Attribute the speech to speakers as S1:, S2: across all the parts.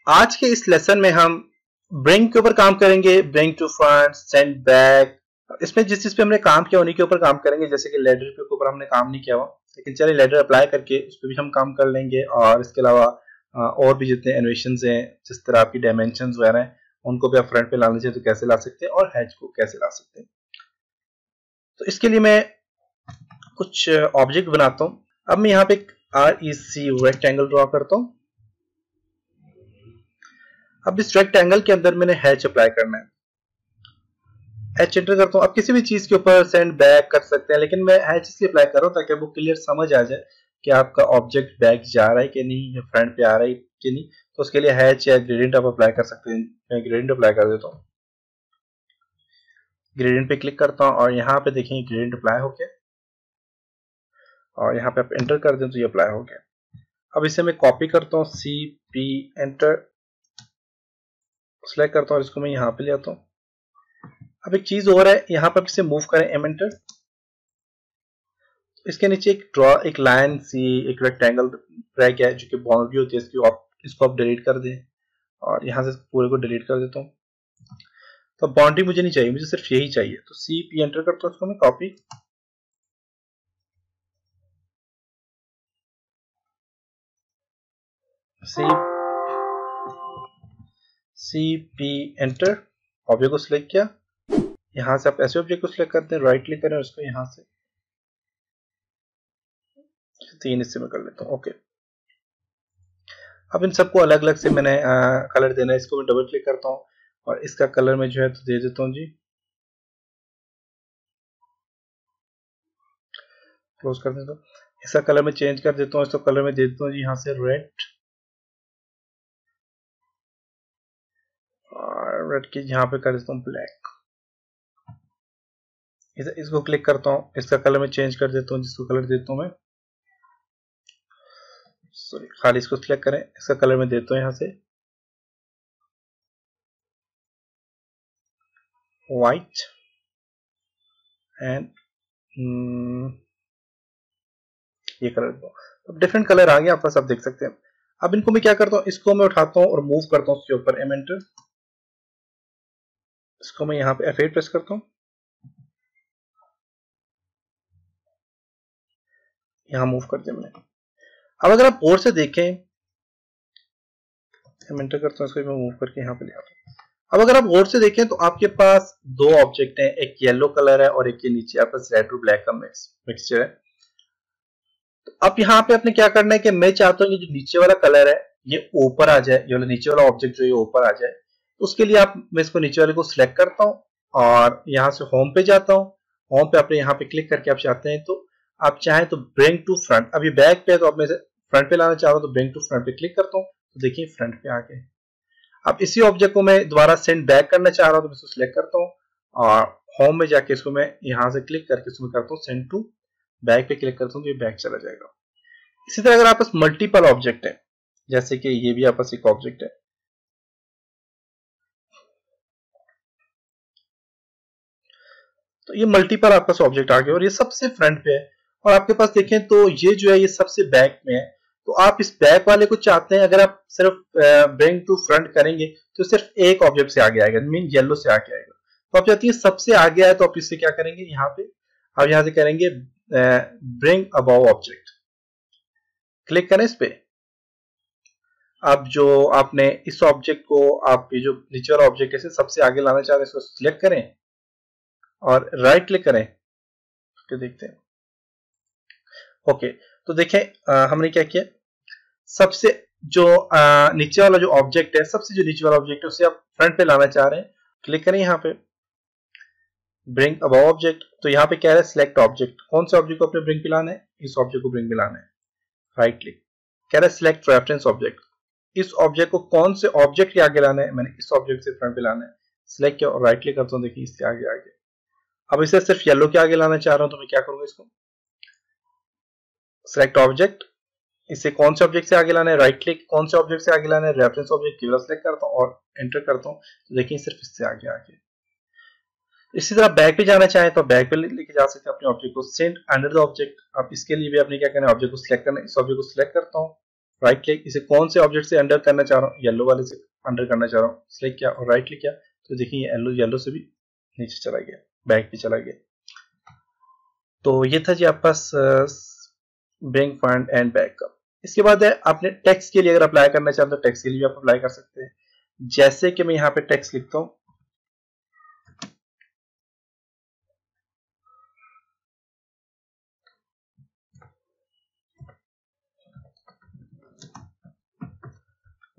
S1: आज के इस लेसन में हम ब्रिंग के ऊपर काम करेंगे, bring to front, send back. इसमें जिस चीज पे हमने काम किया उन्हीं के ऊपर काम करेंगे। जैसे कि लेडर के ऊपर हमने काम नहीं किया हुआ, लेकिन चलिए लेडर अप्लाई करके उस पर भी हम काम कर लेंगे। और इसके अलावा और भी जितने एनिमेशंस हैं, जिस तरह आपकी डायमेंशंस वगैरह हैं, उनको भी आप फ्रंट पे लाना चाहिए तो कैसे ला सकते हैं, और हैच को कैसे ला सकते हैं। तो इसके लिए मैं कुछ ऑब्जेक्ट बनाता हूँ। अब मैं यहाँ पे एक REC रेक्टेंगल ड्रॉ करता हूँ। अब इस रेक्टेंगल के अंदर मैंने हैच अप्लाई करना है। हैच एंटर करता हूँ। अब किसी भी चीज के ऊपर सेंड बैक कर सकते हैं, लेकिन मैं हैच इसलिए अप्लाई कर रहा हूँ ताकि आपको क्लियर समझ आ जाए कि आपका ऑब्जेक्ट बैक जा रहा है कि नहीं, या फ्रंट पे आ रहा है कि नहीं। तो उसके लिए हैच या ग्रेडियंट आप अप्लाई कर सकते हैं। मैं ग्रेडियंट अप्लाई कर देता हूँ। ग्रेडियंट पे क्लिक करता हूँ और यहाँ पे देखेंगे ग्रेडियंट अप्लाई हो गया, और यहाँ पे आप एंटर कर दें तो ये अप्लाई हो गया। अब इसे मैं कॉपी करता हूँ, CP एंटर सेलेक्ट करता हूँ, इसको मैं यहाँ पे ले आता हूँ। अब एक चीज और है, यहाँ पर इसे मूव करें, M एंटर। इसके नीचे एक ड्रॉ, एक लाइन सी, एक रेक्टेंगल रह गया है जो कि बाउंड्री होती है इसकी। इसको आप डिलीट कर दें, और यहाँ से पूरे को डिलीट कर देता हूँ। तो बाउंड्री मुझे नहीं चाहिए, मुझे सिर्फ यही चाहिए। तो CP एंटर करता हूँ, इसको मैं कॉपी, CP एंटर, ऑब्जेक्ट को सिलेक्ट किया। यहाँ से आप ऐसे ऑब्जेक्ट को सिलेक्ट करते हैं, राइट क्लिक करें और इसको यहाँ से 3 हिस्से में कर लेता हूँ। ओके, अब इन सबको अलग अलग से मैंने कलर देना है। इसको मैं डबल क्लिक करता हूँ और इसका कलर मैं जो है तो दे देता हूँ जी, क्लोज कर देता हूँ। इसका कलर मैं चेंज कर देता हूँ, इसका कलर मैं दे देता हूँ जी यहाँ से रेड, और रेड की यहाँ पे कर देता हूँ ब्लैक। इसको क्लिक करता हूँ, इसका कलर मैं चेंज कर देता हूँ, जिसको कलर देता हूँ मैं, सॉरी, खाली इसको सिलेक्ट करें, इसका कलर मैं देता हूँ यहाँ से व्हाइट एंड ये कलर दो। अब डिफरेंट कलर आ गया आपके पास, आप देख सकते हैं। अब इनको मैं क्या करता हूँ, इसको मैं उठाता हूँ और मूव करता हूँ उसके ऊपर, M एंटर। इसको मैं यहाँ पे F8 प्रेस करता हूँ, यहाँ मूव कर दिया मैंने। अब अगर आप और से देखें, M एंटर करता हूँ, इसको मैं मूव करके यहाँ पे ले आता हूँ। अब अगर आप और से देखें तो आपके पास दो ऑब्जेक्ट हैं, एक येलो कलर है और एक के नीचे आपके पास रेड और ब्लैक का मिक्सचर है। तो अब यहाँ पे आपने क्या करना है कि मैं चाहता हूँ कि जो नीचे वाला कलर है ये ऊपर आ जाए, ये वाला नीचे वाला ऑब्जेक्ट जो ये ऊपर आ जाए। तो उसके लिए मैं इसको नीचे वाले को सिलेक्ट करता हूँ और यहाँ से होम पे जाता हूँ। होम पे आपने यहाँ पे क्लिक करके आप चाहते हैं तो आप चाहें तो ब्रिंग टू फ्रंट, अब ये बैक पे है तो अब मैं फ्रंट पे लाना चाह रहा हूँ तो ब्रिंग टू फ्रंट पे क्लिक करता हूँ, तो देखिए फ्रंट पे आ गए। अब इसी ऑब्जेक्ट को मैं दोबारा सेंड बैक करना चाह रहा हूँ तो मैं इसको सिलेक्ट करता हूँ और होम में जाके इसको मैं यहाँ से क्लिक करके इसको करता हूँ सेंड टू बैक पे क्लिक करता हूँ तो ये बैक चला जाएगा। इसी तरह अगर आपके पास मल्टीपल ऑब्जेक्ट है, जैसे कि ये भी आपके पास एक ऑब्जेक्ट है, तो ये मल्टीपल आपके पास ऑब्जेक्ट आ गए और ये सबसे फ्रंट पे है। और आपके पास देखें तो ये जो है ये सबसे बैक में है। तो आप इस बैक वाले को चाहते हैं, अगर आप सिर्फ ब्रिंग टू फ्रंट करेंगे तो सिर्फ एक ऑब्जेक्ट से आगे आएगा, मीन येलो से आगे आएगा। तो आप चाहते हैं सबसे आगे आए तो आप इससे क्या करेंगे, यहाँ पे आप यहाँ से करेंगे ब्रिंग अबव ऑब्जेक्ट, क्लिक करें इस पे। अब जो आपने इस ऑब्जेक्ट को, आप ये जो नीचे वाला ऑब्जेक्ट है सबसे आगे लाना चाह रहे हैं, इसको सिलेक्ट करें और राइट क्लिक करें, तो देखते हैं। ओके, तो देखें हमने क्या किया, सबसे जो नीचे वाला जो ऑब्जेक्ट है, सबसे जो नीचे वाला ऑब्जेक्ट है उसे आप फ्रंट पे लाना चाह रहे हैं, क्लिक करें यहाँ पे ब्रिंग अबव ऑब्जेक्ट। तो यहाँ पे क्या है, सिलेक्ट ऑब्जेक्ट, कौन से ऑब्जेक्ट को अपने ब्रिंग पे लाना है, इस ऑब्जेक्ट को ब्रिंग पे लाना है। राइट क्लिक, कह रहा है सिलेक्ट रेफरेंस ऑब्जेक्ट, इस ऑब्जेक्ट को कौन से ऑब्जेक्ट के आगे लाना है, मैंने इस ऑब्जेक्ट से फ्रंट पे लाना है, सिलेक्ट किया और राइट क्लिक करता हूँ, देखिए इससे आगे आगे। अब इसे सिर्फ येलो के आगे लाना चाह रहा हूँ तो मैं क्या करूंगा, इसको सिलेक्ट ऑब्जेक्ट, इसे कौन से ऑब्जेक्ट से आगे लाना है, राइट क्लिक, कौन से ऑब्जेक्ट से आगे लाना है, रेफरेंस ऑब्जेक्ट केवल सिलेक्ट करता हूँ और एंटर करता हूँ, तो देखिए सिर्फ इससे आगे आगे। इसी तरह बैक पे जाना चाहे तो बैक पे लेके जा सकते हैं अपने ऑब्जेक्ट को, सेंड अंडर द ऑब्जेक्ट। अब इसके लिए भी आपने क्या करना है, ऑब्जेक्ट को सिलेक्ट करना है, इस ऑब्जेक्ट को सिलेक्ट करता हूँ राइट क्लिक, इसे कौन से ऑब्जेक्ट से अंडर करना चाह रहा हूँ, येलो वाले से अंडर करना चाह रहा हूँ, सिलेक्ट किया और राइट क्लिक किया तो देखिए येलो येलो से भी नीचे चला गया, बैक भी चला गया। तो ये था जी आपके पास ब्रिंग फ्रंट एंड बैक का। इसके बाद है आपने टेक्स्ट के लिए अगर अप्लाई करना चाहते हो तो टेक्स्ट के लिए भी आप अप्लाई कर सकते हैं। जैसे कि मैं यहाँ पे टेक्स्ट लिखता हूँ,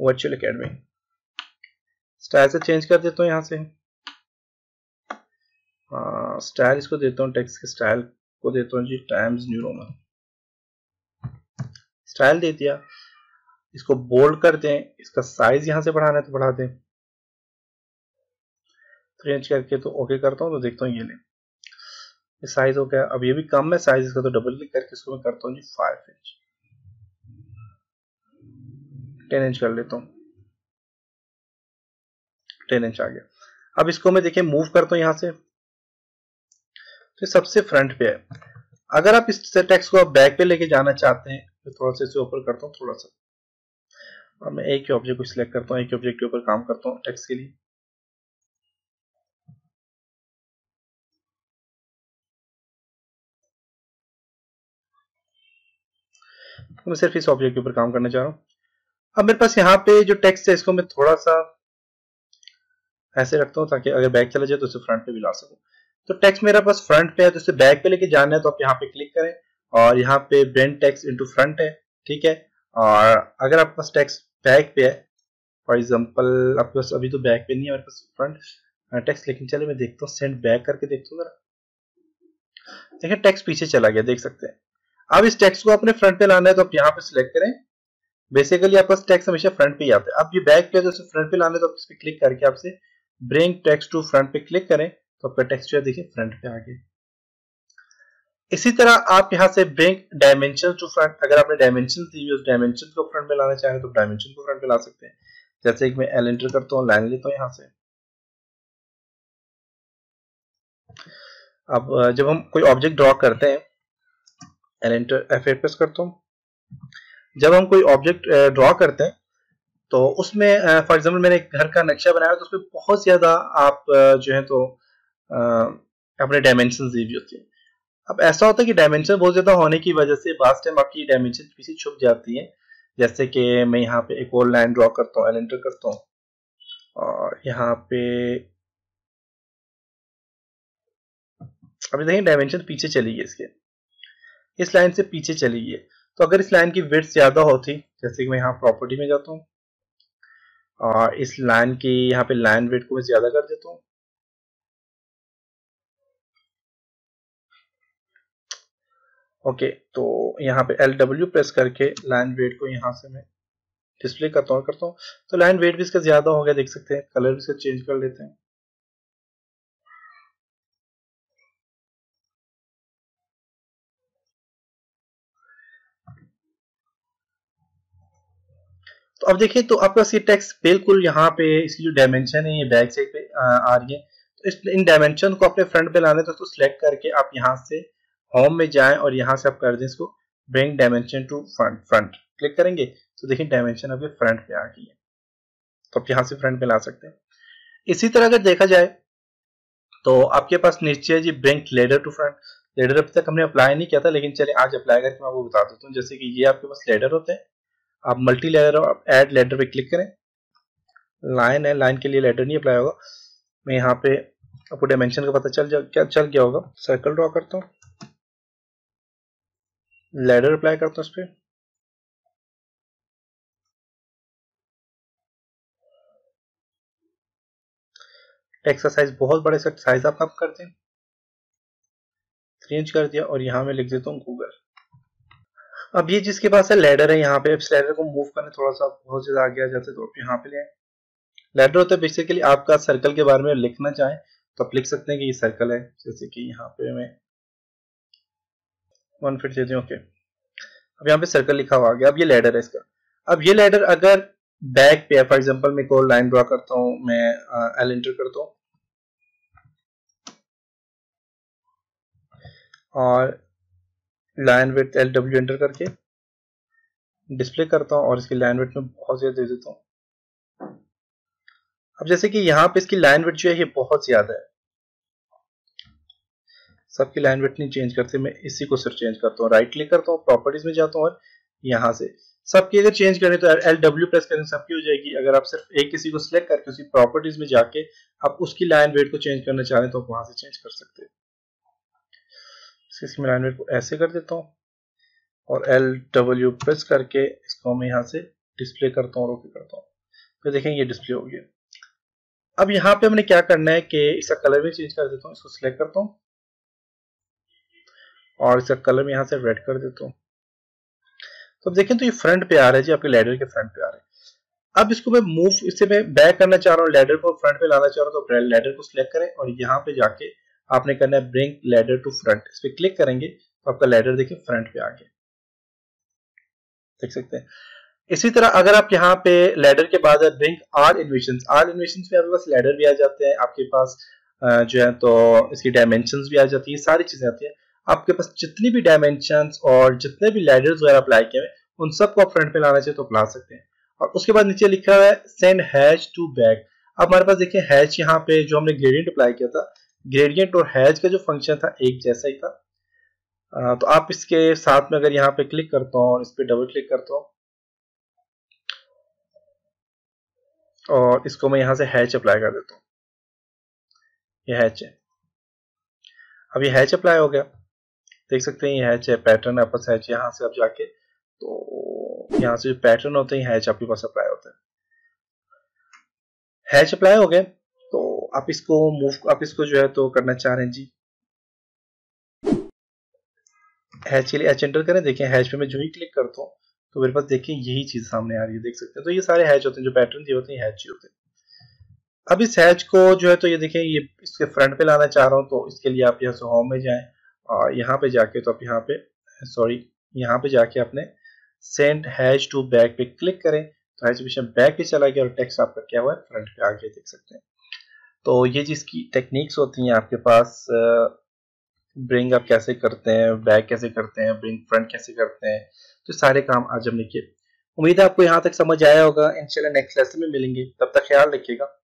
S1: वर्चुअल एकेडमी, स्टाइल से चेंज कर देता हूँ यहाँ से, स्टाइल इसको देता हूँ, टेक्स्ट के स्टाइल को देता हूँ जी टाइम्स न्यू रोमन, स्टाइल दे दिया। इसको बोल्ड कर दें, इसका साइज यहाँ से बढ़ाना है तो बढ़ा दें, चेंज करके तो ओके करता हूँ तो देखता हूँ ये ले साइज हो गया। अब ये भी कम है साइज इसका, तो डबल क्लिक करके इसको मैं करता हूँ जी 5 इंच, 10 इंच कर लेता हूँ, 10 इंच आ गया। अब इसको मैं देखिए मूव करता हूँ यहाँ से, तो सबसे फ्रंट पे है। अगर आप इस टेक्स्ट को बैक पे लेके जाना चाहते हैं तो थोड़ा सा इसे ऊपर करता हूँ थोड़ा सा, और मैं एक ही ऑब्जेक्ट को सिलेक्ट करता हूँ, एक ही ऑब्जेक्ट के ऊपर काम करता हूँ टेक्स्ट के लिए। तो मैं सिर्फ इस ऑब्जेक्ट के ऊपर काम करना चाह रहा हूँ। अब मेरे पास यहाँ पे जो टेक्स्ट है इसको मैं थोड़ा सा ऐसे रखता हूँ ताकि अगर बैक चला जाए तो उसे फ्रंट पे भी ला सकूँ। तो टेक्स्ट मेरा पास फ्रंट पे है, तो इसे बैक पे लेके जाना है तो आप यहाँ पे क्लिक करें और यहाँ पे ब्रेंड टेक्स्ट इनटू फ्रंट है, ठीक है। और अगर आपके पास टेक्स्ट बैक पे है, फॉर एग्जांपल आपके पास अभी तो बैक पे नहीं है मेरे पास फ्रंट टेक्स्ट, लेकिन चले मैं देखता हूँ सेंड बैक करके देखता हूँ जरा, देखिए टेक्स्ट पीछे चला गया, देख सकते हैं। अब इस टेक्स्ट को अपने फ्रंट पे लाना है तो आप यहाँ पे सिलेक्ट करें, बेसिकली आपका टेक्स्ट हमेशा फ्रंट पे ही आता है। अब ये बैक पे है तो इसे फ्रंट पे लाना है तो आप इस पे क्लिक करके आपसे ब्रिंग टेक्स्ट टू फ्रंट पे क्लिक करें तो आपका टेक्स्ट जो है देखिए फ्रंट पे आ गया। इसी तरह आप यहाँ से ब्रिंग डायमेंशन टू फ्रंट, अगर आपने डायमेंशन दी उस डायमेंशन को फ्रंट में लाना चाहें तो डायमेंशन को फ्रंट पे ला सकते हैं। जैसे कि मैं एल एंटर करता हूँ, लाइन लेता हूँ यहाँ से। अब जब हम कोई ऑब्जेक्ट ड्रॉ करते हैं, एल एंटर F8 प्रेस करता हूँ, जब हम कोई ऑब्जेक्ट ड्रॉ करते हैं तो उसमें फॉर एग्जांपल मैंने एक घर का नक्शा बनाया तो उसमें बहुत ज्यादा आप जो है तो अपने डायमेंशन दी हुई होती है। अब ऐसा होता है कि डायमेंशन बहुत ज्यादा होने की वजह से बास टाइम आपकी डायमेंशन पीछे छुप जाती है। जैसे कि मैं यहाँ पे एक और लाइन ड्रॉ करता हूँ, एल एंटर करता हूँ और यहाँ पे अभी देखिए डायमेंशन पीछे चली गई, इसके इस लाइन से पीछे चली गई। तो अगर इस लाइन की विड्थ ज्यादा होती, जैसे कि मैं यहाँ प्रॉपर्टी में जाता हूँ और इस लाइन की यहाँ पे लाइन विड्थ को मैं ज्यादा कर देता हूँ, ओके। तो यहाँ पे LW प्रेस करके लाइन वेट को यहाँ से मैं डिस्प्ले करता हूँ तो लाइन वेट भी इसका ज्यादा हो गया, देख सकते हैं। कलर भी इसका चेंज कर लेते हैं। तो अब देखिए तो आपका ये टेक्स्ट बिल्कुल यहाँ पे इसकी जो डायमेंशन है ये बैक साइड पे आ रही है। तो इन डायमेंशन को अपने फ्रंट पे लाने तो सिलेक्ट करके आप यहाँ से होम में जाएं और यहाँ से आप कर दें इसको bring dimension to front click करेंगे तो देखिए डायमेंशन अभी फ्रंट पे आ गई है, तो आप यहाँ से फ्रंट पे ला सकते हैं। इसी तरह अगर देखा जाए तो आपके पास नीचे है जी bring ladder to front. Ladder अभी तक हमने अप्लाई नहीं किया था, लेकिन चलिए आज अप्लाई करके मैं आपको बता देता हूँ। जैसे कि ये आपके पास लेडर होते हैं, आप मल्टी लेडर और एड लेडर पे क्लिक करें। लाइन है, लाइन के लिए लेडर नहीं अप्लाई होगा। मैं यहाँ पे आपको डायमेंशन का पता चल गया होगा। सर्कल ड्रॉ करता हूँ, लेडर अप्लाई करता हूँ इस पर। टेक्स्ट का साइज बहुत बड़ा, इसका साइज आप कम कर दें, 3 इंच कर दिया और यहाँ मैं लिख देता हूँ गूगल। अब ये जिसके पास है लेडर है, यहाँ पे इस लेडर को मूव करने थोड़ा सा बहुत ज्यादा आगे आ जाते तो आप यहाँ पे ले आए। लेटर होता है बेसिकली आपका सर्कल के बारे में लिखना चाहें तो आप लिख सकते हैं कि ये सर्कल है। जैसे कि यहाँ पे मैं 1 फीट दे दूं, ओके। अब यहाँ पे सर्कल लिखा हुआ आ गया। अब ये लेडर है इसका। अब ये लेडर अगर बैक पे है, फॉर एग्जांपल मैं कोई लाइन ड्रॉ करता हूँ, मैं एल एंटर करता हूँ और लाइन विड्थ LW एंटर करके डिस्प्ले करता हूँ और इसकी लाइन विड्थ में बहुत ज्यादा दे देता हूँ। अब जैसे कि यहाँ पे इसकी लाइन विड्थ जो है ये बहुत ज्यादा है, सबकी लाइन विड्थ नहीं चेंज करते, मैं इसी को सिर्फ चेंज करता हूँ। राइट क्लिक करता हूँ, प्रॉपर्टीज में जाता हूँ और यहाँ से सबकी अगर चेंज करें तो LW प्रेस करें सबकी हो जाएगी। अगर आप सिर्फ एक किसी को सिलेक्ट करके उसकी प्रॉपर्टीज में जाके आप उसकी लाइन वेट को चेंज करना चाह रहे हैं तो आप वहां से चेंज कर सकते हैं। इसकी लाइन वेट को ऐसे कर देता हूँ और LW प्रेस करके इसको मैं यहाँ से डिस्प्ले करता हूँ और ओके करता हूँ, तो देखें ये डिस्प्ले हो गया। अब यहाँ पे हमने क्या करना है कि इसका कलर भी चेंज कर देता हूँ, इसको सिलेक्ट करता हूँ और इसका कलर में यहाँ से रेड कर देता हूँ। तो अब देखें तो ये फ्रंट पे आ रहा है जी, आपके लैडर के फ्रंट पे आ रहा है। अब इसको मैं मूव, इससे मैं बैक करना चाह रहा हूँ, लैडर को फ्रंट पे लाना चाह रहा हूँ, तो लैडर को सिलेक्ट करें और यहाँ पे जाके आपने करना है ब्रिंग लैडर टू फ्रंट। इस पे क्लिक करेंगे तो आपका लैडर देखिए फ्रंट पे आ गया, देख सकते हैं। इसी तरह अगर आप यहाँ पे लैडर के बाद ब्रिंग ऑल इन्वेशंस, ऑल इन्वेशंस में आपके पास लैडर भी आ जाते हैं, आपके पास जो है तो इसकी डायमेंशंस भी आ जाती है, सारी चीजें आती हैं। आपके पास जितनी भी डायमेंशंस और जितने भी लैडर्स वगैरह अप्लाई किए हैं उन सबको आप फ्रंट पे लाना चाहिए तो अप्ला सकते हैं। और उसके बाद नीचे लिखा हुआ है सेंड हैच टू बैक। अब हमारे पास देखिए हैच यहाँ पे जो हमने ग्रेडियंट अप्लाई किया था, ग्रेडियंट और हैच का जो फंक्शन था एक जैसा ही था। तो आप इसके साथ में अगर यहाँ पे क्लिक करता हूँ और इस पे डबल क्लिक करता हूँ और इसको मैं यहाँ से हैच अप्लाई कर देता हूँ, ये हैच है। अब ये हैच अप्लाई हो गया, देख सकते हैं ये हैच है, पैटर्न आपके पास हैच। यहाँ से आप जाके तो यहाँ से जो पैटर्न होते हैं हैच आपके पास अप्लाई होता है। हैच अप्लाई हो गए तो आप इसको मूव, आप इसको जो है तो करना चाह रहे हैं जी, हैच के लिए एच एंटर करें। देखिए हैच पे मैं जो ही क्लिक करता हूँ तो मेरे पास देखिए यही चीज सामने आ रही है, देख सकते हैं। तो ये सारे हैच होते हैं, जो पैटर्न दिए होते हैं हैच ही होते हैं। अब इस हैच को जो है तो ये देखिए ये इसके फ्रंट पे लाना चाह रहा हूँ, तो इसके लिए आप यहाँ से होम में जाएं और यहाँ पे जाके तो आप यहाँ पे यहाँ पे जाके आपने सेंड हैच टू बैक पे क्लिक करें तो हैच पीछे बैक पे चला गया और टेक्स्ट आपका क्या हुआ है फ्रंट पे आ गया, देख सकते हैं। तो ये जिसकी टेक्निक्स होती हैं आपके पास, ब्रिंग आप कैसे करते हैं, बैक कैसे करते हैं, ब्रिंग फ्रंट कैसे करते हैं, तो सारे काम आज हमने किए। उम्मीद है आपको यहाँ तक समझ आया होगा। इंशाल्लाह नेक्स्ट लेसन में मिलेंगे, तब तक ख्याल रखिएगा।